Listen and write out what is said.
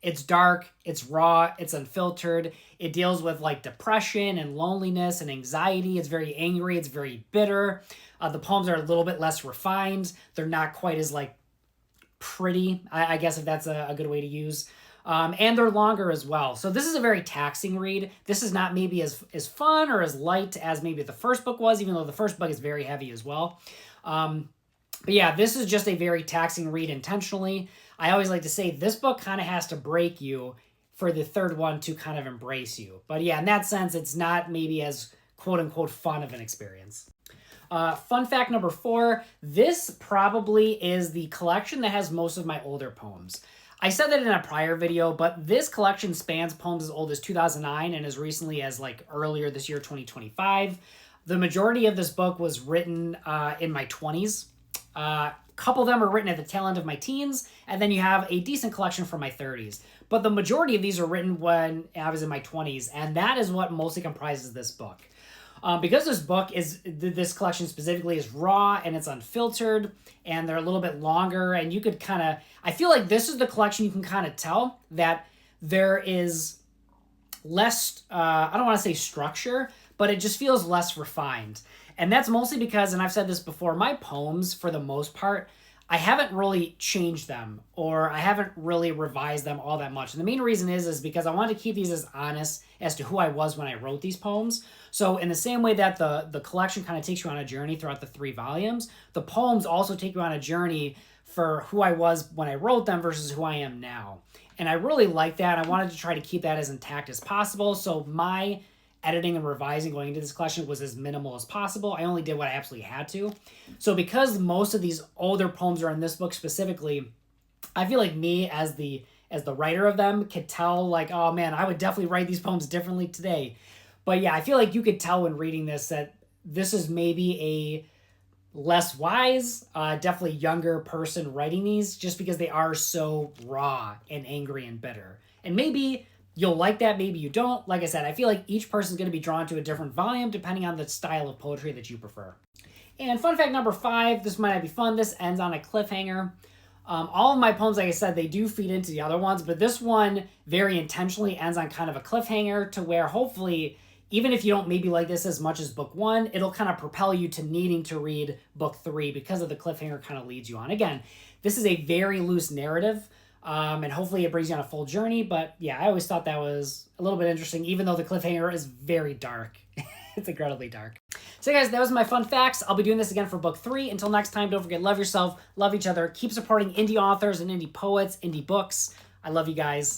It's dark, it's raw, it's unfiltered. It deals with like depression and loneliness and anxiety. It's very angry, it's very bitter. The poems are a little bit less refined. They're not quite as like pretty, I guess if that's a good way to use. And they're longer as well. So this is a very taxing read. This is not maybe as fun or as light as maybe the first book was, even though the first book is very heavy as well. But yeah, this is just a very taxing read intentionally. I always like to say this book kind of has to break you for the third one to kind of embrace you. But yeah, in that sense, it's not maybe as quote unquote fun of an experience. Fun fact number 4, this probably is the collection that has most of my older poems. I said that in a prior video, but this collection spans poems as old as 2009 and as recently as like earlier this year, 2025. The majority of this book was written in my 20s. A couple of them are written at the tail end of my teens, and then you have a decent collection from my 30s. But the majority of these are written when I was in my 20s, and that is what mostly comprises this book. Because this collection specifically is raw and it's unfiltered and they're a little bit longer, and you could kind of, I feel like this is the collection you can kind of tell that there is less, I don't want to say structure, but it just feels less refined. And that's mostly because, and I've said this before, my poems, for the most part, I haven't really changed them or I haven't really revised them all that much. And the main reason is because I wanted to keep these as honest as to who I was when I wrote these poems. So in the same way that the collection kind of takes you on a journey throughout the 3 volumes, the poems also take you on a journey for who I was when I wrote them versus who I am now. And I really like that. I wanted to try to keep that as intact as possible. So my editing and revising going into this collection was as minimal as possible. I only did what I absolutely had to. So because most of these older poems are in this book specifically, I feel like me as the writer of them could tell like, oh man, I would definitely write these poems differently today. But yeah, I feel like you could tell when reading this that this is maybe a less wise, definitely younger person writing these just because they are so raw and angry and bitter. And maybe you'll like that, maybe you don't. Like I said, I feel like each person's going to be drawn to a different volume depending on the style of poetry that you prefer. And fun fact number 5, this might not be fun, this ends on a cliffhanger. All of my poems, like I said, they do feed into the other ones, but this one very intentionally ends on kind of a cliffhanger to where hopefully, even if you don't maybe like this as much as book 1, it'll kind of propel you to needing to read book 3 because of the cliffhanger kind of leads you on. Again, this is a very loose narrative. And hopefully it brings you on a full journey. But yeah, I always thought that was a little bit interesting, even though the cliffhanger is very dark. It's incredibly dark. So guys, that was my fun facts. I'll be doing this again for book 3. Until next time, don't forget, love yourself, love each other, keep supporting indie authors and indie poets, indie books. I love you guys.